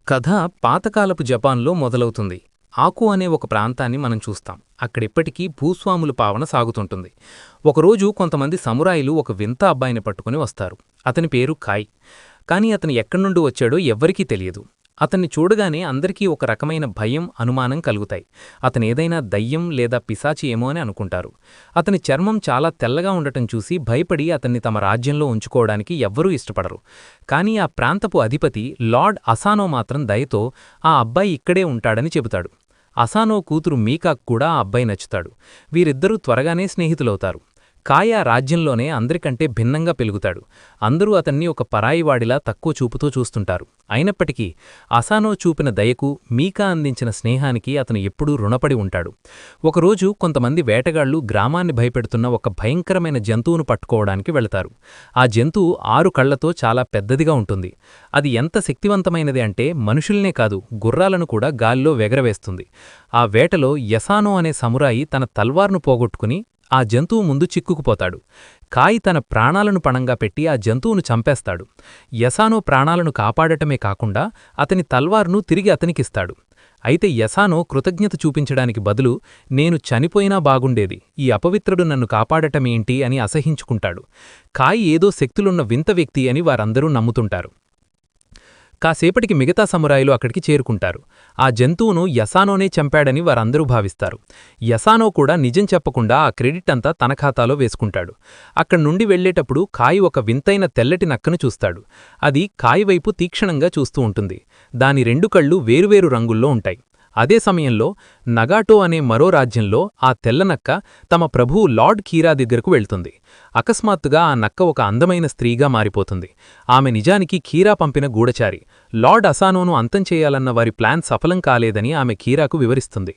కథ పాతకాలపు జపాన్లో మొదలవుతుంది. ఆకు అనే ఒక ప్రాంతాన్ని మనం చూస్తాం. అక్కడిప్పటికీ భూస్వాముల పావన సాగుతుంటుంది. ఒకరోజు కొంతమంది సమురాయిలు ఒక వింత అబ్బాయిని పట్టుకుని వస్తారు. అతని పేరు కాయ్. కాని అతను ఎక్కడ్నుండి వచ్చాడో ఎవ్వరికీ తెలియదు. అతన్ని చూడగానే అందరికీ ఒక రకమైన భయం, అనుమానం కలుగుతాయి. అతనేదైనా దయ్యం లేదా పిశాచి ఏమో అని అనుకుంటారు. అతని చర్మం చాలా తెల్లగా ఉండటం చూసి భయపడి అతన్ని తమ రాజ్యంలో ఉంచుకోవడానికి ఎవ్వరూ ఇష్టపడరు. కానీ ఆ ప్రాంతపు అధిపతి లార్డ్ అసానో మాత్రం దయతో ఆ అబ్బాయి ఇక్కడే ఉంటాడని చెబుతాడు. అసానో కూతురు మీకాకు కూడా ఆ అబ్బాయి నచ్చుతాడు. వీరిద్దరూ త్వరగానే స్నేహితులవుతారు. కాయ్ ఆ రాజ్యంలోనే అందరికంటే భిన్నంగా పెలుగుతాడు. అందరూ అతన్ని ఒక పరాయివాడిలా తక్కువ చూపుతో చూస్తుంటారు. అయినప్పటికీ అసానో చూపిన దయకు, మీకా అందించిన స్నేహానికి అతను ఎప్పుడూ రుణపడి ఉంటాడు. ఒకరోజు కొంతమంది వేటగాళ్లు గ్రామాన్ని భయపెడుతున్న ఒక భయంకరమైన జంతువును పట్టుకోవడానికి వెళతారు. ఆ జంతువు 6 కళ్లతో చాలా పెద్దదిగా ఉంటుంది. అది ఎంత శక్తివంతమైనది అంటే మనుషుల్నే కాదు, గుర్రాలను కూడా గాల్లో వెగరవేస్తుంది. ఆ వేటలో యసానో అనే సమురాయి తన తల్వార్ను పోగొట్టుకుని ఆ జంతువు ముందు చిక్కుకుపోతాడు. కాయ్ తన ప్రాణాలను పణంగా పెట్టి ఆ జంతువును చంపేస్తాడు. యసానో ప్రాణాలను కాపాడటమే కాకుండా అతని తల్వార్ను తిరిగి అతనికిస్తాడు. అయితే యసానో కృతజ్ఞత చూపించడానికి బదులు, నేను చనిపోయినా బాగుండేది, ఈ అపవిత్రుడు నన్ను కాపాడటమేంటి అని అసహించుకుంటాడు. కాయ్ ఏదో శక్తులున్న వింత వ్యక్తి అని వారందరూ నమ్ముతుంటారు. కాసేపటికి మిగతా సమురాయిలు అక్కడికి చేరుకుంటారు. ఆ జంతువును యసానోనే చంపాడని వారందరూ భావిస్తారు. యసానో కూడా నిజం చెప్పకుండా ఆ క్రెడిట్ అంతా తన ఖాతాలో వేసుకుంటాడు. అక్కడ్నుండి వెళ్లేటప్పుడు కాయ్ ఒక వింతైన తెల్లటి నక్కను చూస్తాడు. అది కాయ్ వైపు తీక్షణంగా చూస్తూ ఉంటుంది. దాని 2 కళ్ళు వేరువేరు రంగుల్లో ఉంటాయి. అదే సమయంలో నగాటో అనే మరో రాజ్యంలో ఆ తెల్లనక్క తమ ప్రభువు లార్డ్ కీరా దగ్గరకు వెళ్తుంది. అకస్మాత్తుగా ఆ నక్క ఒక అందమైన స్త్రీగా మారిపోతుంది. ఆమె నిజానికి కీరా పంపిన గూఢచారి. లార్డ్ అసానోను అంతం చేయాలన్న వారి ప్లాన్ సఫలం కాలేదని ఆమె కీరాకు వివరిస్తుంది.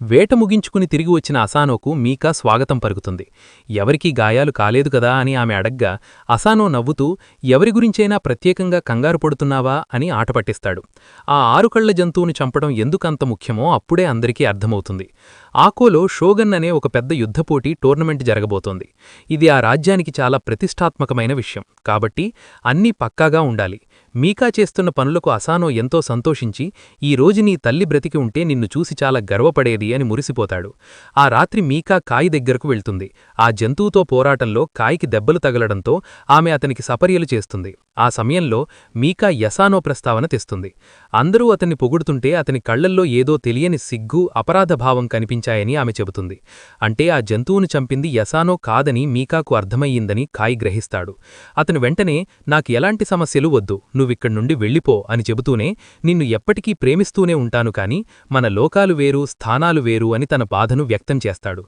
వేట ముగించుకుని తిరిగి వచ్చిన అసానోకు మీకా స్వాగతం పలుకుతుంది. ఎవరికీ గాయాలు కాలేదు కదా అని ఆమె అడగ్గా, అసానో నవ్వుతూ, ఎవరి గురించైనా ప్రత్యేకంగా కంగారు పడుతున్నావా అని ఆటపట్టిస్తాడు. ఆ 6 కళ్ల జంతువుని చంపడం ఎందుకంత ముఖ్యమో అప్పుడే అందరికీ అర్థమవుతుంది. ఆకోలో షోగన్ అనే ఒక పెద్ద యుద్ధపోటీ టోర్నమెంట్ జరగబోతోంది. ఇది ఆ రాజ్యానికి చాలా ప్రతిష్టాత్మకమైన విషయం. కాబట్టి అన్నీ పక్కాగా ఉండాలి. మీకా చేస్తున్న పనులకు అసానో ఎంతో సంతోషించి, ఈ రోజు నీ తల్లి బ్రతికి ఉంటే నిన్ను చూసి చాలా గర్వపడేది అని మురిసిపోతాడు. ఆ రాత్రి మీకా కాయ్ దగ్గరకు వెళ్తుంది. ఆ జంతువుతో పోరాటంలో కాయ్కి దెబ్బలు తగలడంతో ఆమె అతనికి సపర్యలు చేస్తుంది. ఆ సమయంలో మీకా యసానో ప్రస్తావన తెస్తుంది. అందరూ అతన్ని పొగుడుతుంటే అతని కళ్లల్లో ఏదో తెలియని సిగ్గు, అపరాధభావం కనిపించాయని ఆమె చెబుతుంది. అంటే ఆ జంతువును చంపింది యసానో కాదని మీకాకు అర్థమయ్యిందని కాయ్ గ్రహిస్తాడు. అతను వెంటనే, నాకు ఎలాంటి సమస్యలు వద్దు, నువ్విక్కడ్నుండి వెళ్ళిపో అని చెబుతూనే, నిన్ను ఎప్పటికీ ప్రేమిస్తూనే ఉంటాను కాని మన లోకాలు వేరు, స్థానాలు వేరు అని తన బాధను వ్యక్తం చేస్తాడు.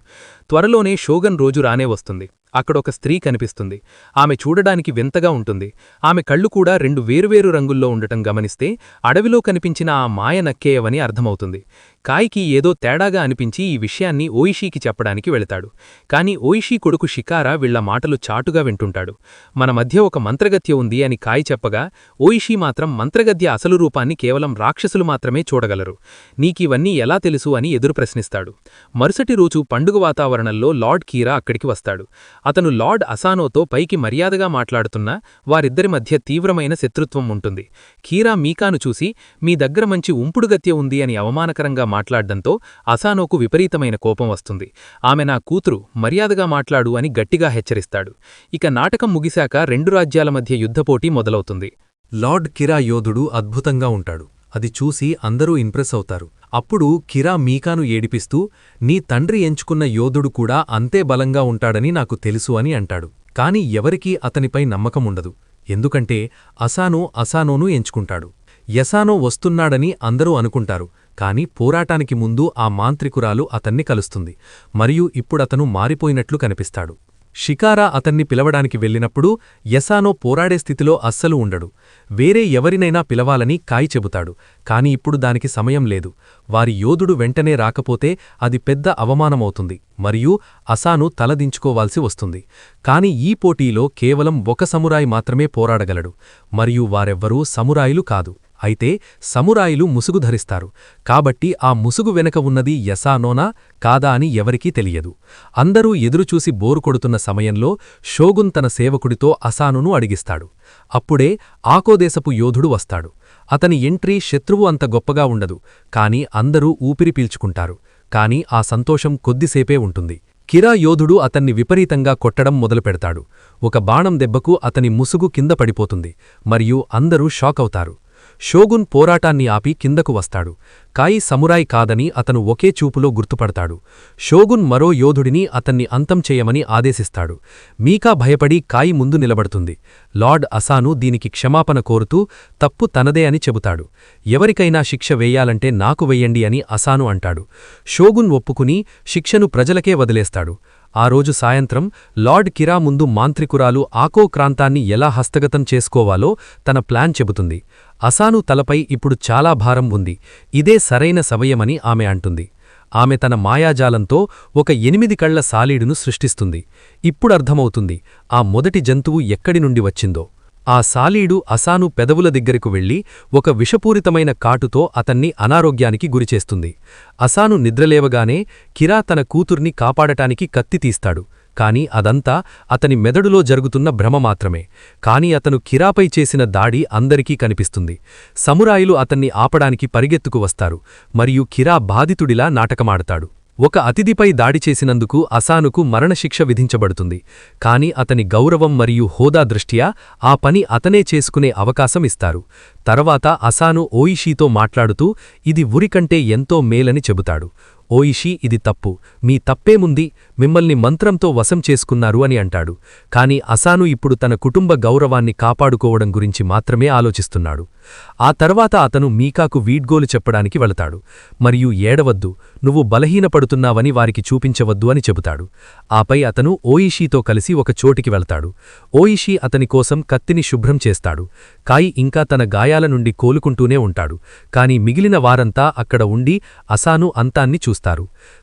త్వరలోనే షోగన్ రోజు రానే వస్తుంది. అక్కడొక స్త్రీ కనిపిస్తుంది. ఆమె చూడడానికి వింతగా ఉంటుంది. ఆమె కళ్ళు కూడా 2 వేరువేరు రంగుల్లో ఉండటం గమనిస్తే అడవిలో కనిపించిన ఆ మాయ నక్కేయవని అర్థమవుతుంది. కాయ్కి ఏదో తేడాగా అనిపించి ఈ విషయాన్ని ఓయిషీకి చెప్పడానికి వెళతాడు. కాని ఓయిషీ కొడుకు షికారా వీళ్ల మాటలు చాటుగా వింటుంటాడు. మన మధ్య ఒక మంత్రగత్య ఉంది అని కాయ్ చెప్పగా, ఓయిషీ మాత్రం మంత్రగద్య అసలు రూపాన్ని కేవలం రాక్షసులు మాత్రమే చూడగలరు, నీకివన్నీ ఎలా తెలుసు అని ఎదురు ప్రశ్నిస్తాడు. మరుసటి రోజు పండుగ వాతావరణంలో లార్డ్ కీరా అక్కడికి వస్తాడు. అతను లార్డ్ అసానోతో పైకి మర్యాదగా మాట్లాడుతున్నా వారిద్దరి మధ్య తీవ్రమైన శత్రుత్వం ఉంటుంది. కీరా మీకాను చూసి, మీ దగ్గర మంచి ఉంపుడుగత్య ఉంది అని అవమానకరంగా మాట్లాడ్డంతో అసానోకు విపరీతమైన కోపం వస్తుంది. ఆమె నా కూతురు, మర్యాదగా మాట్లాడు అని గట్టిగా హెచ్చరిస్తాడు. ఇక నాటకం ముగిశాక 2 రాజ్యాల మధ్య యుద్ధపోటీ మొదలవుతుంది. లార్డ్ కిరా యోధుడు అద్భుతంగా ఉంటాడు. అది చూసి అందరూ ఇంప్రెస్ అవుతారు. అప్పుడు కిరా మీకాను ఏడిపిస్తూ, నీ తండ్రి ఎంచుకున్న యోధుడు కూడా అంతే బలంగా ఉంటాడని నాకు తెలుసు అని అంటాడు. కాని ఎవరికీ అతనిపై నమ్మకముండదు. ఎందుకంటే అసానోను ఎంచుకుంటాడు. యసానో వస్తున్నాడని అందరూ అనుకుంటారు. కాని పోరాటానికి ముందు ఆ మాంత్రికురాలు అతన్ని కలుస్తుంది. మరియు ఇప్పుడతను మారిపోయినట్లు కనిపిస్తాడు. షికారా అతన్ని పిలవడానికి వెళ్ళినప్పుడు యసానో పోరాడే స్థితిలో అస్సలు ఉండడు. వేరే ఎవరినైనా పిలవాలని కాయ్ చెబుతాడు. కాని ఇప్పుడు దానికి సమయం లేదు. వారి యోధుడు వెంటనే రాకపోతే అది పెద్ద అవమానమవుతుంది మరియు అసాను తలదించుకోవాల్సి వస్తుంది. కాని ఈ పోటీలో కేవలం ఒక సమురాయి మాత్రమే పోరాడగలడు. మరియు వారెవ్వరూ సమురాయిలు కాదు. అయితే సమురాయిలు ముసుగు ధరిస్తారు. కాబట్టి ఆ ముసుగు వెనక ఉన్నది యసానోనా కాదా అని ఎవరికీ తెలియదు. అందరూ ఎదురుచూసి బోరు కొడుతున్న సమయంలో షోగున్ తన సేవకుడితో అసానును అడిగిస్తాడు. అప్పుడే ఆకోదేశపు యోధుడు వస్తాడు. అతని ఎంట్రీ శత్రువు అంత గొప్పగా ఉండదు, కాని అందరూ ఊపిరి పీల్చుకుంటారు. కాని ఆ సంతోషం కొద్దిసేపే ఉంటుంది. కిరా యోధుడు అతన్ని విపరీతంగా కొట్టడం మొదలుపెడతాడు. ఒక బాణం దెబ్బకు అతని ముసుగు కింద పడిపోతుంది, మరియు అందరూ షాకవుతారు. షోగున్ పోరాటాన్ని ఆపి కిందకు వస్తాడు. కాయి సమురాయ్ కాదని అతను ఒకే చూపులో గుర్తుపడతాడు. షోగున్ మరో యోధుడిని అతన్ని అంతం చేయమని ఆదేశిస్తాడు. మీకా భయపడి కాయి ముందు నిలబడుతుంది. లార్డ్ అసాను దీనికి క్షమాపణ కోరుతూ తప్పు తనదే అని చెబుతాడు. ఎవరికైనా శిక్ష వేయాలంటే నాకు వెయ్యండి అని అసాను అంటాడు. షోగున్ ఒప్పుకుని శిక్షను ప్రజలకే వదిలేస్తాడు. ఆ రోజు సాయంత్రం లార్డ్ కిరా ముందు మాంత్రికురాలు ఆకో క్రాంతాన్ని ఎలా హస్తగతం చేసుకోవాలో తన ప్లాన్ చెబుతుంది. అసాను తలపై ఇప్పుడు చాలా భారం ఉంది, ఇదే సరైన సమయమని ఆమె అంటుంది. ఆమె తన మాయాజాలంతో ఒక 8 కళ్ల సాలీడును సృష్టిస్తుంది. ఇప్పుడర్థమవుతుంది ఆ మొదటి జంతువు ఎక్కడి నుండి వచ్చిందో. ఆ సాలీడు అసాను పెదవుల దగ్గరకు వెళ్లి ఒక విషపూరితమైన కాటుతో అతన్ని అనారోగ్యానికి గురిచేస్తుంది. అసాను నిద్రలేవగానే కిరా తన కూతుర్ని కాపాడటానికి కత్తి తీస్తాడు. కాని అదంతా అతని మెదడులో జరుగుతున్న భ్రమ మాత్రమే. కాని అతను కిరాపై చేసిన దాడి అందరికీ కనిపిస్తుంది. సమురాయిలు అతన్ని ఆపడానికి పరిగెత్తుకు వస్తారు, మరియు కిరా బాధితుడిలా నాటకమాడతాడు. ఒక అతిథిపై దాడి చేసినందుకు అసానుకు మరణశిక్ష విధించబడుతుంది. కాని అతని గౌరవం మరియు హోదా దృష్ట్యా ఆ పని అతనే చేసుకునే అవకాశం ఇస్తారు. తర్వాత అసాను ఓయిషీతో మాట్లాడుతూ ఇది ఉరికంటే ఎంతో మేలని చెబుతాడు. ఓయిషీ, ఇది తప్పు, మీ తప్పేముంది, మిమ్మల్ని మంత్రంతో వశం చేసుకున్నారు అని అంటాడు. కాని అసాను ఇప్పుడు తన కుటుంబ గౌరవాన్ని కాపాడుకోవడం గురించి మాత్రమే ఆలోచిస్తున్నాడు. ఆ తర్వాత అతను మీకాకు వీడ్గోలు చెప్పడానికి వెళతాడు, మరియు ఏడవద్దు, నువ్వు బలహీనపడుతున్నావని వారికి చూపించవద్దు అని చెబుతాడు. ఆపై అతను ఓయిషీతో కలిసి ఒక చోటికి వెళతాడు. ఓయిషీ అతని కోసం కత్తిని శుభ్రం చేస్తాడు. కాయి ఇంకా తన గాయాల నుండి కోలుకుంటూనే ఉంటాడు. కాని మిగిలిన వారంతా అక్కడ ఉండి అసాను అంతాన్ని చూస్తారు.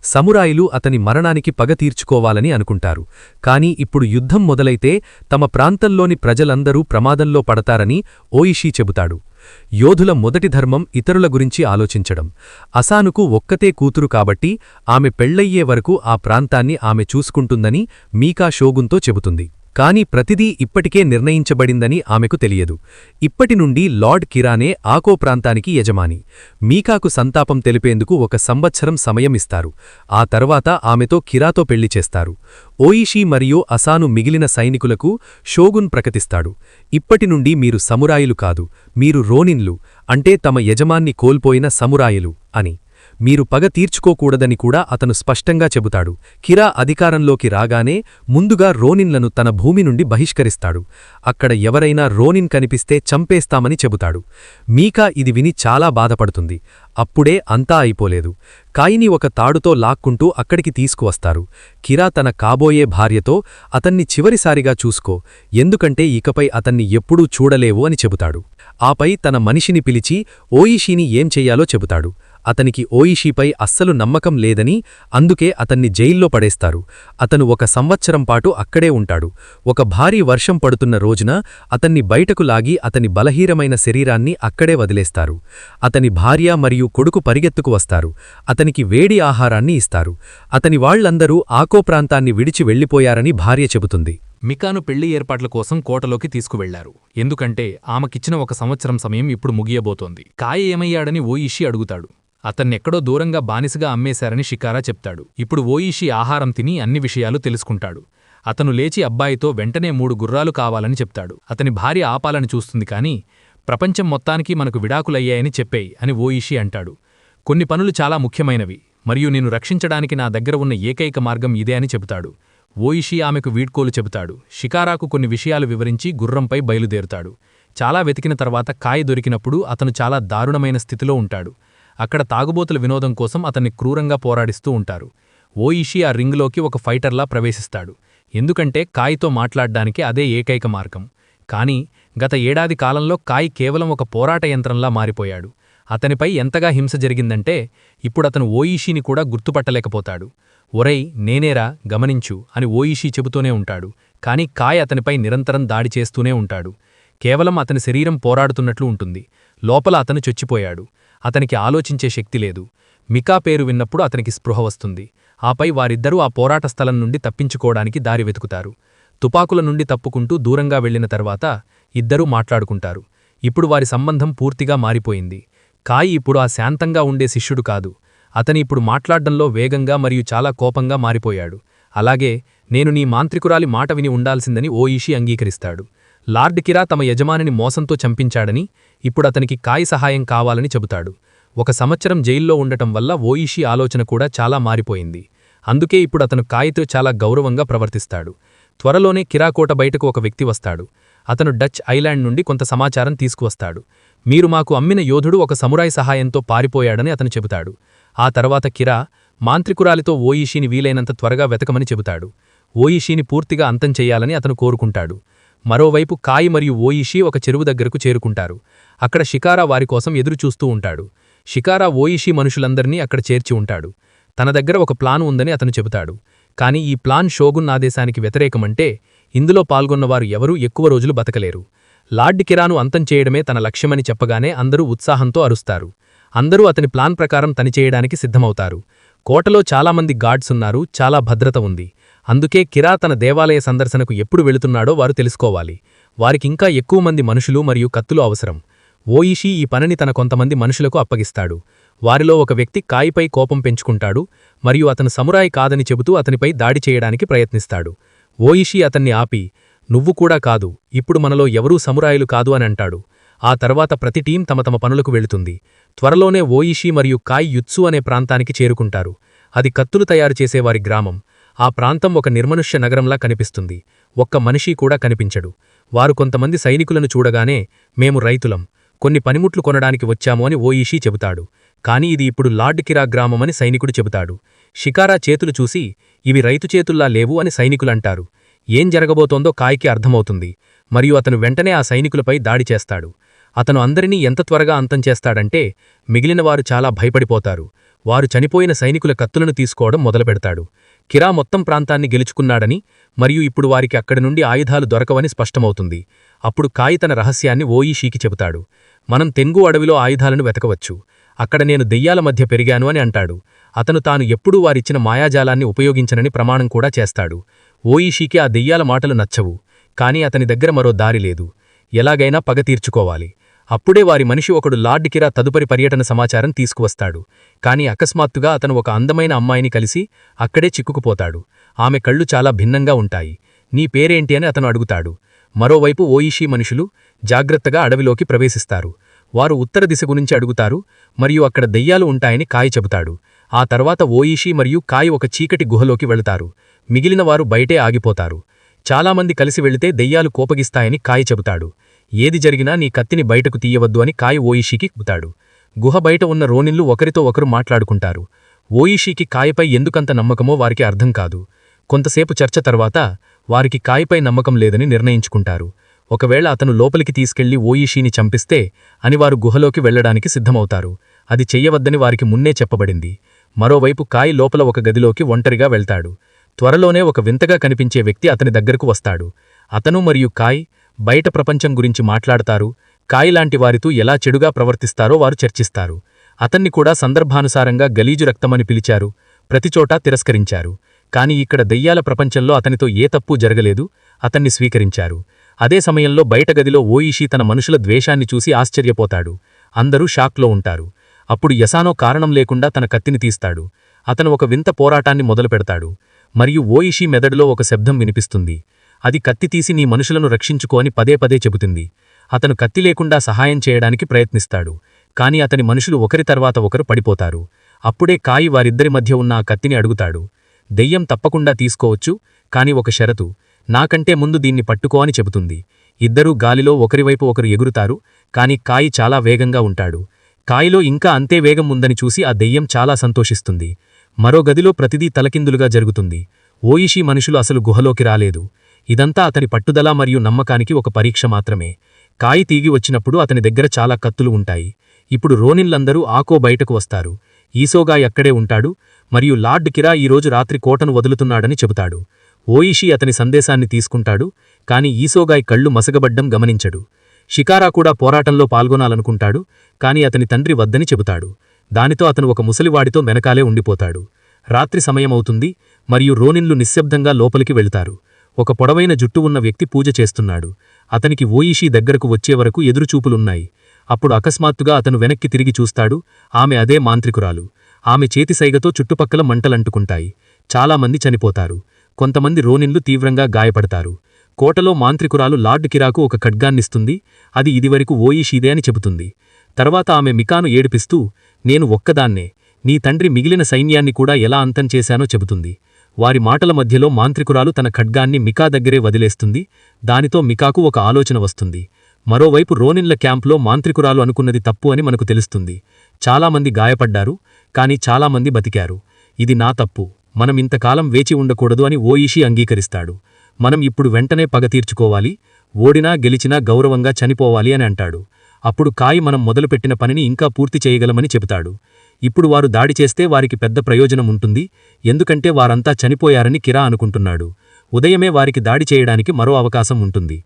సమురాయిలు అతని మరణానికి పగ తీర్చుకోవాలని అనుకుంటారు. కాని ఇప్పుడు యుద్ధం మొదలైతే తమ ప్రాంతంలోని ప్రజలందరూ ప్రమాదంలో పడతారని ఓయిషీ చెబుతాడు. యోధుల మొదటి ధర్మం ఇతరుల గురించి ఆలోచించడం. అసానుకు ఒక్కతే కూతురు కాబట్టి ఆమె పెళ్లయ్యే వరకు ఆ ప్రాంతాన్ని ఆమె చూసుకుంటుందని మీకా షోగున్తో చెబుతుంది. కాని ప్రతిదీ ఇప్పటికే నిర్ణయించబడిందని ఆమెకు తెలియదు. ఇప్పటినుండి లార్డ్ కిరానే ఆకో ప్రాంతానికి యజమాని. మీకాకు సంతాపం తెలిపేందుకు 1 సంవత్సరం సమయం ఇస్తారు. ఆ తర్వాత ఆమెతో కిరాతో పెళ్లి చేస్తారు. ఓయిషీ మరియు అసాను మిగిలిన సైనికులకు షోగున్ ప్రకటిస్తాడు, ఇప్పటినుండి మీరు సమురాయిలు కాదు, మీరు రోనిన్లు, అంటే తమ యజమాన్ని కోల్పోయిన సమురాయిలు అని. మీరు పగ తీర్చుకోకూడదని కూడా అతను స్పష్టంగా చెబుతాడు. కిరా అధికారంలోకి రాగానే ముందుగా రోనిన్లను తన భూమి నుండి బహిష్కరిస్తాడు. అక్కడ ఎవరైనా రోనిన్ కనిపిస్తే చంపేస్తామని చెబుతాడు. మీకా ఇది విని చాలా బాధపడుతుంది. అప్పుడే అంతా అయిపోలేదు. కాయిని ఒక తాడుతో లాక్కుంటూ అక్కడికి తీసుకువస్తారు. కిరా తన కాబోయే భార్యతో అతన్ని చివరిసారిగా చూసుకో, ఎందుకంటే ఇకపై అతన్ని ఎప్పుడూ చూడలేవు అని చెబుతాడు. ఆపై తన మనిషిని పిలిచి ఓయిషీని ఏం చెయ్యాలో చెబుతాడు. అతనికి ఓయిషీపై అస్సలు నమ్మకం లేదని, అందుకే అతన్ని జైల్లో పడేస్తారు. అతను 1 సంవత్సరం పాటు అక్కడే ఉంటాడు. ఒక భారీ వర్షం పడుతున్న రోజున అతన్ని బయటకు లాగి అతని బలహీనమైన శరీరాన్ని అక్కడే వదిలేస్తారు. అతని భార్య మరియు కొడుకు పరిగెత్తుకు వస్తారు. అతనికి వేడి ఆహారాన్ని ఇస్తారు. అతని వాళ్లందరూ ఆకో ప్రాంతాన్ని విడిచి వెళ్లిపోయారని భార్య చెబుతుంది. మికాను పెళ్లి ఏర్పాట్ల కోసం కోటలోకి తీసుకువెళ్లారు. ఎందుకంటే ఆమెకిచ్చిన 1 సంవత్సరం సమయం ఇప్పుడు ముగియబోతోంది. కాయ ఏమయ్యాడని ఓయిషీ అడుగుతాడు. అతన్నెక్కడో దూరంగా బానిసగా అమ్మేశారని షికారా చెప్తాడు. ఇప్పుడు ఓయిషీ ఆహారం తిని అన్ని విషయాలు తెలుసుకుంటాడు. అతను లేచి అబ్బాయితో వెంటనే 3 గుర్రాలు కావాలని చెప్తాడు. అతని భార్య ఆపాలని చూస్తుంది కాని ప్రపంచం మొత్తానికి మనకు విడాకులయ్యాయని చెప్పేయి అని ఓయిషీ అంటాడు. కొన్ని పనులు చాలా ముఖ్యమైనవి, మరియు నిన్ను రక్షించడానికి నా దగ్గర ఉన్న ఏకైక మార్గం ఇదే అని చెబుతాడు. ఓయిషీ ఆమెకు వీడ్కోలు చెబుతాడు. షికారాకు కొన్ని విషయాలు వివరించి గుర్రంపై బయలుదేరుతాడు. చాలా వెతికిన తర్వాత కాయ దొరికినప్పుడు అతను చాలా దారుణమైన స్థితిలో ఉంటాడు. అక్కడ తాగుబోతుల వినోదం కోసం అతన్ని క్రూరంగా పోరాడిస్తూ ఉంటారు. ఓయిషీ ఆ రింగ్లోకి ఒక ఫైటర్లా ప్రవేశిస్తాడు. ఎందుకంటే కాయితో మాట్లాడ్డానికి అదే ఏకైక మార్గం. కాని గత ఏడాది కాలంలో కాయ్ కేవలం ఒక పోరాట యంత్రంలా మారిపోయాడు. అతనిపై ఎంతగా హింస జరిగిందంటే ఇప్పుడతను ఓయిషీని కూడా గుర్తుపట్టలేకపోతాడు. ఒరేయ్, నేనేరా, గమనించు అని ఓయిషీ చెబుతూనే ఉంటాడు. కాని కాయ్ అతనిపై నిరంతరం దాడి చేస్తూనే ఉంటాడు. కేవలం అతని శరీరం పోరాడుతున్నట్లు ఉంటుంది. లోపల అతను చొచ్చిపోయాడు. అతనికి ఆలోచించే శక్తి లేదు. మికా పేరు విన్నప్పుడు అతనికి స్పృహ వస్తుంది. ఆపై వారిద్దరూ ఆ పోరాట స్థలం నుండి తప్పించుకోవడానికి దారి వెతుకుతారు. తుపాకుల నుండి తప్పుకుంటూ దూరంగా వెళ్లిన తర్వాత ఇద్దరూ మాట్లాడుకుంటారు. ఇప్పుడు వారి సంబంధం పూర్తిగా మారిపోయింది. కాయి ఇప్పుడు ఆ శాంతంగా ఉండే శిష్యుడు కాదు. అతని ఇప్పుడు మాట్లాడ్డంలో వేగంగా మరియు చాలా కోపంగా మారిపోయాడు. అలాగే నేను నీ మాంత్రికురాలి మాట విని ఉండాల్సిందని ఓయిషి అంగీకరిస్తాడు. లార్డ్ కిరా తమ యజమానిని మోసంతో చంపించాడని, ఇప్పుడతనికి కాయి సహాయం కావాలని చెబుతాడు. 1 సంవత్సరం జైల్లో ఉండటం వల్ల ఓయిషి ఆలోచన కూడా చాలా మారిపోయింది. అందుకే ఇప్పుడు అతను కాయితో చాలా గౌరవంగా ప్రవర్తిస్తాడు. త్వరలోనే కిరాకోట బయటకు ఒక వ్యక్తి వస్తాడు. అతను డచ్ ఐలాండ్ నుండి కొంత సమాచారం తీసుకువస్తాడు. మీరు మాకు అమ్మిన యోధుడు ఒక సమురాయి సహాయంతో పారిపోయాడని అతను చెబుతాడు. ఆ తర్వాత కిరా మాంత్రికురాలితో ఓయిషిని వీలైనంత త్వరగా వెతకమని చెబుతాడు. ఓయిషిని పూర్తిగా అంతం చెయ్యాలని అతను కోరుకుంటాడు. మరోవైపు కాయి మరియు ఓయిషి ఒక చెరువు దగ్గరకు చేరుకుంటారు. అక్కడ షికారా వారికోసం ఎదురుచూస్తూ ఉంటాడు. షికారా ఓయిషి మనుషులందర్నీ అక్కడ చేర్చి ఉంటాడు. తన దగ్గర ఒక ప్లాన్ ఉందని అతను చెబుతాడు. కాని ఈ ప్లాన్ షోగున్ ఆదేశానికి వ్యతిరేకమంటే ఇందులో పాల్గొన్నవారు ఎవరూ ఎక్కువ రోజులు బతకలేరు. లార్డ్ కిరాను అంతం చేయడమే తన లక్ష్యమని చెప్పగానే అందరూ ఉత్సాహంతో అరుస్తారు. అందరూ అతని ప్లాన్ ప్రకారం పనిచేయడానికి సిద్ధమవుతారు. కోటలో చాలామంది గార్డ్స్ ఉన్నారు, చాలా భద్రత ఉంది. అందుకే కిరా తన దేవాలయ సందర్శనకు ఎప్పుడు వెళుతున్నాడో వారు తెలుసుకోవాలి. వారికింకా ఎక్కువ మంది మనుషులు మరియు కత్తులు అవసరం. ఓయిషి ఈ పనిని తన కొంతమంది మనుషులకు అప్పగిస్తాడు. వారిలో ఒక వ్యక్తి కాయిపై కోపం పెంచుకుంటాడు మరియు అతను సమురాయి కాదని చెబుతూ అతనిపై దాడి చేయడానికి ప్రయత్నిస్తాడు. ఓయిషి అతన్ని ఆపి, నువ్వు కూడా కాదు, ఇప్పుడు మనలో ఎవరూ సమురాయిలు కాదు అని అంటాడు. ఆ తర్వాత ప్రతి టీం తమ తమ పనులకు వెళుతుంది. త్వరలోనే ఓయిషి మరియు కాయ్ యుత్సు అనే ప్రాంతానికి చేరుకుంటారు. అది కత్తులు తయారు చేసేవారి గ్రామం. ఆ ప్రాంతం ఒక నిర్మనుష్య నగరంలా కనిపిస్తుంది. ఒక్క మనిషి కూడా కనిపించడు. వారు కొంతమంది సైనికులను చూడగానే, మేము రైతులం, కొన్ని పనిముట్లు కొనడానికి వచ్చాము అని ఓయిషి చెబుతాడు. కాని ఇది ఇప్పుడు లార్డ్ కిరా గ్రామమని సైనికుడు చెబుతాడు. షికారా చేతులు చూసి, ఇవి రైతు చేతుల్లా లేవు అని సైనికులంటారు. ఏం జరగబోతోందో కాయ్కి అర్థమవుతుంది మరియు అతను వెంటనే ఆ సైనికులపై దాడి చేస్తాడు. అతను అందరినీ ఎంత త్వరగా అంతం చేస్తాడంటే మిగిలినవారు చాలా భయపడిపోతారు. వారు చనిపోయిన సైనికుల కత్తులను తీసుకోవడం మొదలుపెడతాడు. కిరా మొత్తం ప్రాంతాన్ని గెలుచుకున్నాడని మరియు ఇప్పుడు వారికి అక్కడి నుండి ఆయుధాలు దొరకవని స్పష్టమవుతుంది. అప్పుడు కాయి తన రహస్యాన్ని ఓయిషీకి చెబుతాడు. మనం తెంగు అడవిలో ఆయుధాలను వెతకవచ్చు. అక్కడ నేను దెయ్యాల మధ్య పెరిగాను అని అంటాడు. అతను తాను ఎప్పుడూ వారిచ్చిన మాయాజాలాన్ని ఉపయోగించనని ప్రమాణం కూడా చేస్తాడు. ఓయిషీకి ఆ దెయ్యాల మాటలు నచ్చవు. కాని అతని దగ్గర మరో దారి లేదు. ఎలాగైనా పగ తీర్చుకోవాలి. అప్పుడే వారి మనిషి ఒకడు లార్డ్ కిరా తదుపరి పర్యటన సమాచారం తీసుకువస్తాడు. కాని అకస్మాత్తుగా అతను ఒక అందమైన అమ్మాయిని కలిసి అక్కడే చిక్కుకుపోతాడు. ఆమె కళ్ళు చాలా భిన్నంగా ఉంటాయి. నీ పేరేంటి అని అతను అడుగుతాడు. మరోవైపు ఓయిషీ మనుషులు జాగ్రత్తగా అడవిలోకి ప్రవేశిస్తారు. వారు ఉత్తర దిశ గురించి అడుగుతారు మరియు అక్కడ దెయ్యాలు ఉంటాయని కాయి చెబుతాడు. ఆ తర్వాత ఓయిషీ మరియు కాయి ఒక చీకటి గుహలోకి వెళతారు. మిగిలిన వారు బయటే ఆగిపోతారు. చాలామంది కలిసి వెళితే దెయ్యాలు కోపగిస్తాయని కాయి చెబుతాడు. ఏది జరిగినా నీ కత్తిని బయటకు తీయవద్దు అని కాయి ఓయిషీకి చెబుతాడు. గుహ బయట ఉన్న రోనిన్లు ఒకరితో ఒకరు మాట్లాడుకుంటారు. ఓయిషీకి కాయిపై ఎందుకంత నమ్మకమో వారికి అర్థం కాదు. కొంతసేపు చర్చ తర్వాత వారికి కాయిపై నమ్మకం లేదని నిర్ణయించుకుంటారు. ఒకవేళ అతను లోపలికి తీసుకెళ్లి ఓయిషీని చంపిస్తే అని వారు గుహలోకి వెళ్లడానికి సిద్ధమవుతారు. అది చెయ్యవద్దని వారికి మున్నే చెప్పబడింది. మరోవైపు కాయి లోపల ఒక గదిలోకి ఒంటరిగా వెళ్తాడు. త్వరలోనే ఒక వింతగా కనిపించే వ్యక్తి అతని దగ్గరకు వస్తాడు. అతను మరియు కాయ్ బయట ప్రపంచం గురించి మాట్లాడతారు. కాయ్ లాంటి వారితో ఎలా చెడుగా ప్రవర్తిస్తారో వారు చర్చిస్తారు. అతన్ని కూడా సందర్భానుసారంగా గలీజు రక్తమని పిలిచారు. ప్రతిచోటా తిరస్కరించారు. కాని ఇక్కడ దెయ్యాల ప్రపంచంలో అతనితో ఏ తప్పూ జరగలేదు. అతన్ని స్వీకరించారు. అదే సమయంలో బయట గదిలో ఓయిషీ తన మనుషుల ద్వేషాన్ని చూసి ఆశ్చర్యపోతాడు. అందరూ షాక్లో ఉంటారు. అప్పుడు యసానో కారణం లేకుండా తన కత్తిని తీస్తాడు. అతను ఒక వింత పోరాటాన్ని మొదలుపెడతాడు. మరియు ఓయిషీ మెదడులో ఒక శబ్దం వినిపిస్తుంది. అది కత్తి తీసి నీ మనుషులను రక్షించుకో అని పదే పదే చెబుతుంది. అతను కత్తి లేకుండా సహాయం చేయడానికి ప్రయత్నిస్తాడు. కాని అతని మనుషులు ఒకరి తర్వాత ఒకరు పడిపోతారు. అప్పుడే కాయి వారిద్దరి మధ్య ఉన్న ఆ కత్తిని అడుగుతాడు. దెయ్యం తప్పకుండా తీసుకోవచ్చు, కాని ఒక షరతు, నాకంటే ముందు దీన్ని పట్టుకో అని చెబుతుంది. ఇద్దరూ గాలిలో ఒకరివైపు ఒకరు ఎగురుతారు. కాని కాయి చాలా వేగంగా ఉంటాడు. కాయిలో ఇంకా అంతే వేగం ఉందని చూసి ఆ దెయ్యం చాలా సంతోషిస్తుంది. మరో గదిలో ప్రతిదీ తలకిందులుగా జరుగుతుంది. ఓయిషీ మనుషులు అసలు గుహలోకి రాలేదు. ఇదంతా అతని పట్టుదల మరియు నమ్మకానికి ఒక పరీక్ష మాత్రమే. కాయి తీగి వచ్చినప్పుడు అతని దగ్గర చాలా కత్తులు ఉంటాయి. ఇప్పుడు రోనిన్లందరూ ఆకో బయటకు వస్తారు. ఈసోగాయ్ అక్కడే ఉంటాడు మరియు లార్డ్ కిరా ఈరోజు రాత్రి కోటను వదులుతున్నాడని చెబుతాడు. ఓయిషీ అతని సందేశాన్ని తీసుకుంటాడు. కాని ఈసోగాయ్ కళ్ళు మసగబడ్డం గమనించడు. షికారా కూడా పోరాటంలో పాల్గొనాలనుకుంటాడు. కాని అతని తండ్రి వద్దని చెబుతాడు. దానితో అతను ఒక ముసలివాడితో వెనకాలే ఉండిపోతాడు. రాత్రి సమయమవుతుంది మరియు రోనిన్లు నిశ్శబ్దంగా లోపలికి వెళుతారు. ఒక పొడవైన జుట్టు ఉన్న వ్యక్తి పూజ చేస్తున్నాడు. అతనికి ఓయిషీ దగ్గరకు వచ్చేవరకు ఎదురుచూపులున్నాయి. అప్పుడు అకస్మాత్తుగా అతను వెనక్కి తిరిగి చూస్తాడు. ఆమె అదే మాంత్రికురాలు. ఆమె చేతిసైగతో చుట్టుపక్కల మంటలంటుకుంటాయి. చాలామంది చనిపోతారు. కొంతమంది రోనిన్లు తీవ్రంగా గాయపడతారు. కోటలో మాంత్రికురాలు లార్డ్ కిరాకు ఒక ఖడ్గాన్నిస్తుంది. అది ఇదివరకు ఓయిషీదే అని చెబుతుంది. తర్వాత ఆమె మికాను ఏడిపిస్తూ, నేను ఒక్కదాన్నే, నీ తండ్రి మిగిలిన సైన్యాన్ని కూడా ఎలా అంతం చేశానో చెబుతుంది. వారి మాటల మధ్యలో మాంత్రికురాలు తన ఖడ్గాన్ని మికా దగ్గరే వదిలేస్తుంది. దానితో మికాకు ఒక ఆలోచన వస్తుంది. మరోవైపు రోనిన్ల క్యాంప్లో మాంత్రికురాలు అనుకున్నది తప్పు అని మనకు తెలుస్తుంది. చాలామంది గాయపడ్డారు, కాని చాలామంది బతికారు. ఇది నా తప్పు, మనం ఇంతకాలం వేచి ఉండకూడదు అని ఓయిషీ అంగీకరిస్తాడు. మనం ఇప్పుడు వెంటనే పగ తీర్చుకోవాలి, ఓడినా గెలిచినా గౌరవంగా చనిపోవాలి అని అంటాడు. అప్పుడు కాయి మనం మొదలుపెట్టిన పనిని ఇంకా పూర్తి చేయగలమని చెబుతాడు. ఇప్పుడు వారు దాడి చేస్తే వారికి పెద్ద ప్రయోజనం ఉంటుంది, ఎందుకంటే వారంతా చనిపోయారని కిరా అనుకుంటున్నాడు. ఉదయమే వారికి దాడి చేయడానికి మరో అవకాశం ఉంటుంది.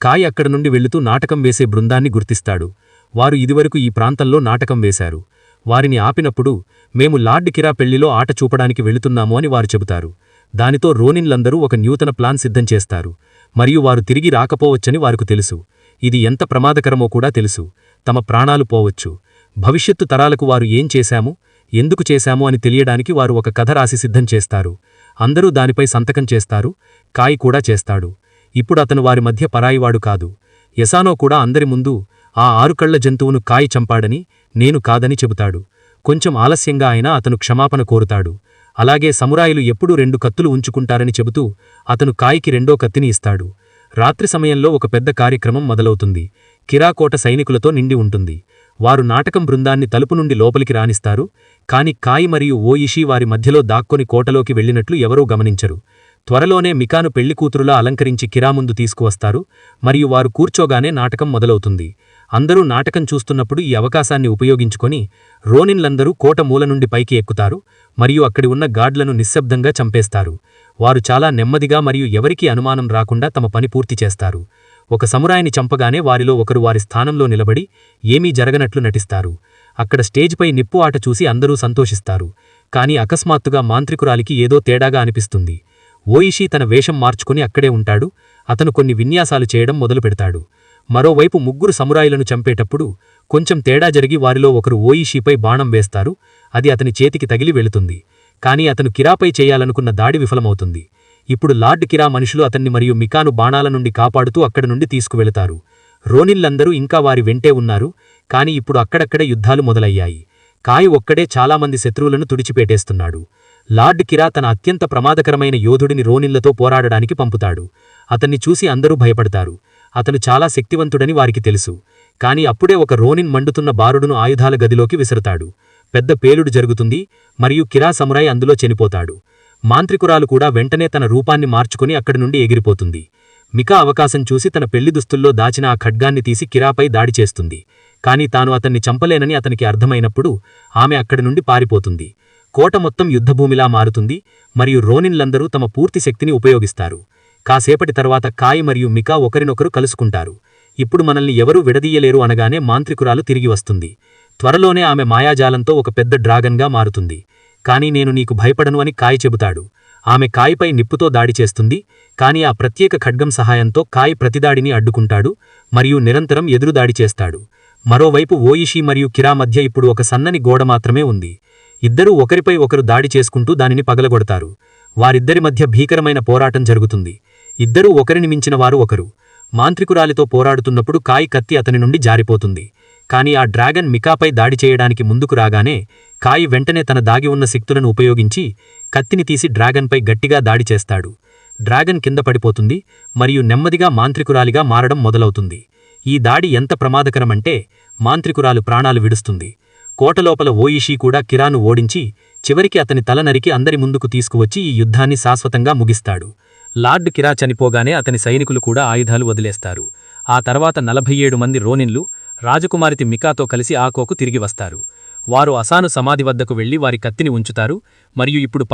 కాయి అక్కడ నుండి వెళుతూ నాటకం వేసే బృందాన్ని గుర్తిస్తాడు. వారు ఇదివరకు ఈ ప్రాంతంలో నాటకం వేశారు. వారిని ఆపినప్పుడు, మేము లార్డ్ కిరా పెళ్లిలో ఆట చూపడానికి వెళుతున్నాము అని వారు చెబుతారు. దానితో రోనిన్లందరూ ఒక నూతన ప్లాన్ సిద్ధం చేస్తారు. మరియు వారు తిరిగి రాకపోవచ్చని వారికి తెలుసు. ఇది ఎంత ప్రమాదకరమో కూడా తెలుసు. తమ ప్రాణాలు పోవచ్చు. భవిష్యత్తు తరాలకు వారు ఏం చేశాము, ఎందుకు చేశాము అని తెలియడానికి వారు ఒక కథ రాసి సిద్ధం చేస్తారు. అందరూ దానిపై సంతకం చేస్తారు. కాయి కూడా చేస్తాడు. ఇప్పుడు అతను వారి మధ్య పరాయివాడు కాదు. యసానో కూడా అందరి ముందు ఆ 6 కళ్ల జంతువును కాయి చంపాడని, నేను కాదని చెబుతాడు. కొంచెం ఆలస్యంగా అయినా అతను క్షమాపణ కోరుతాడు. అలాగే సమురాయిలు ఎప్పుడూ 2 కత్తులు ఉంచుకుంటారని చెబుతూ అతను కాయికి 2వ కత్తిని ఇస్తాడు. రాత్రి సమయంలో ఒక పెద్ద కార్యక్రమం మొదలవుతుంది. కిరాకోట సైనికులతో నిండి ఉంటుంది. వారు నాటకం బృందాన్ని తలుపు నుండి లోపలికి రానిస్తారు. కాని కాయి మరియు ఓయిషీ వారి మధ్యలో దాక్కొని కోటలోకి వెళ్ళినట్లు ఎవరూ గమనించరు. త్వరలోనే మికాను పెళ్లికూతురులా అలంకరించి కిరా ముందు తీసుకువస్తారు. మరియు వారు కూర్చోగానే నాటకం మొదలవుతుంది. అందరూ నాటకం చూస్తున్నప్పుడు ఈ అవకాశాన్ని ఉపయోగించుకొని రోనిన్లందరూ కోట మూల నుండి పైకి ఎక్కుతారు మరియు అక్కడి ఉన్న గార్డ్లను నిశ్శబ్దంగా చంపేస్తారు. వారు చాలా నెమ్మదిగా మరియు ఎవరికీ అనుమానం రాకుండా తమ పని పూర్తి చేస్తారు. ఒక సమురాయిని చంపగానే వారిలో ఒకరు వారి స్థానంలో నిలబడి ఏమీ జరగనట్లు నటిస్తారు. అక్కడ స్టేజ్పై నిప్పు ఆట చూసి అందరూ సంతోషిస్తారు. కాని అకస్మాత్తుగా మాంత్రికురాలికి ఏదో తేడాగా అనిపిస్తుంది. ఓయిషీ తన వేషం మార్చుకుని అక్కడే ఉంటాడు. అతను కొన్ని విన్యాసాలు చేయడం మొదలుపెడతాడు. మరోవైపు 3 సమురాయిలను చంపేటప్పుడు కొంచెం తేడా జరిగి వారిలో ఒకరు ఓయిషీపై బాణం వేస్తారు. అది అతని చేతికి తగిలి వెళుతుంది. కాని అతను కిరాపై చేయాలనుకున్న దాడి విఫలమవుతుంది. ఇప్పుడు లార్డ్ కిరా మనుషులు అతన్ని మరియు మికాను బాణాల నుండి కాపాడుతూ అక్కడి నుండి తీసుకువెళతారు. రోనిన్లందరూ ఇంకా వారి వెంటే ఉన్నారు. కాని ఇప్పుడు అక్కడక్కడే యుద్ధాలు మొదలయ్యాయి. కాయి ఒక్కడే చాలామంది శత్రువులను తుడిచిపేటేస్తున్నాడు. లార్డ్ కిరా తన అత్యంత ప్రమాదకరమైన యోధుడిని రోనిన్లతో పోరాడడానికి పంపుతాడు. అతన్ని చూసి అందరూ భయపడతారు. అతను చాలా శక్తివంతుడని వారికి తెలుసు. కాని అప్పుడే ఒక రోనిన్ మండుతున్న బారుడును ఆయుధాల గదిలోకి విసురుతాడు. పెద్ద పేలుడు జరుగుతుంది మరియు కిరా సమురాయ్ అందులో చనిపోతాడు. మాంత్రికురాలు కూడా వెంటనే తన రూపాన్ని మార్చుకుని అక్కడి నుండి ఎగిరిపోతుంది. మికా అవకాశం చూసి తన పెళ్లి దుస్తుల్లో దాచిన ఆ ఖడ్గాన్ని తీసి కిరాపై దాడి చేస్తుంది. కాని తాను అతన్ని చంపలేనని అతనికి అర్థమైనప్పుడు ఆమె అక్కడి నుండి పారిపోతుంది. కోట మొత్తం యుద్ధభూమిలా మారుతుంది మరియు రోనిన్లందరూ తమ పూర్తి శక్తిని ఉపయోగిస్తారు. కాసేపటి తర్వాత కాయి మరియు మికా ఒకరినొకరు కలుసుకుంటారు. ఇప్పుడు మనల్ని ఎవరూ విడదీయలేరు అనగానే మాంత్రికురాలు తిరిగి వస్తుంది. త్వరలోనే ఆమె మాయాజాలంతో ఒక పెద్ద డ్రాగన్గా మారుతుంది. కాని నేను నీకు భయపడను అని కాయి చెబుతాడు. ఆమె కాయిపై నిప్పుతో దాడి చేస్తుంది. కాని ఆ ప్రత్యేక ఖడ్గం సహాయంతో కాయి ప్రతిదాడిని అడ్డుకుంటాడు మరియు నిరంతరం ఎదురుదాడి చేస్తాడు. మరోవైపు ఓయిషీ మరియు కిరా మధ్య ఇప్పుడు ఒక సన్నని గోడ మాత్రమే ఉంది. ఇద్దరూ ఒకరిపై ఒకరు దాడి చేసుకుంటూ దానిని పగలగొడతారు. వారిద్దరి మధ్య భీకరమైన పోరాటం జరుగుతుంది. ఇద్దరూ ఒకరిని మించిన వారు ఒకరు. మాంత్రికురాలితో పోరాడుతున్నప్పుడు కాయి కత్తి అతని నుండి జారిపోతుంది. కాని ఆ డ్రాగన్ మికాపై దాడి చేయడానికి ముందుకు రాగానే కాయి వెంటనే తన దాగి ఉన్న శక్తులను ఉపయోగించి కత్తిని తీసి డ్రాగన్పై గట్టిగా దాడి చేస్తాడు. డ్రాగన్ కింద పడిపోతుంది మరియు నెమ్మదిగా మాంత్రికురాలిగా మారడం మొదలవుతుంది. ఈ దాడి ఎంత ప్రమాదకరమంటే మాంత్రికురాలు ప్రాణాలు విడుస్తుంది. కోటలోపల ఓయిషీ కూడా కిరాను ఓడించి చివరికి అతని తల నరికి అందరి ముందుకు తీసుకువచ్చి ఈ యుద్ధాన్ని శాశ్వతంగా ముగిస్తాడు. లార్డ్ కిరా చనిపోగానే అతని సైనికులు కూడా ఆయుధాలు వదిలేస్తారు. ఆ తర్వాత 47 మంది రోనిన్లు రాజకుమారితి మికాతో కలిసి ఆకోకు తిరిగి వస్తారు. వారు అసాను సమాధి వద్దకు వెళ్లి వారి కత్తిని ఉంచుతారు మరియు ఇప్పుడు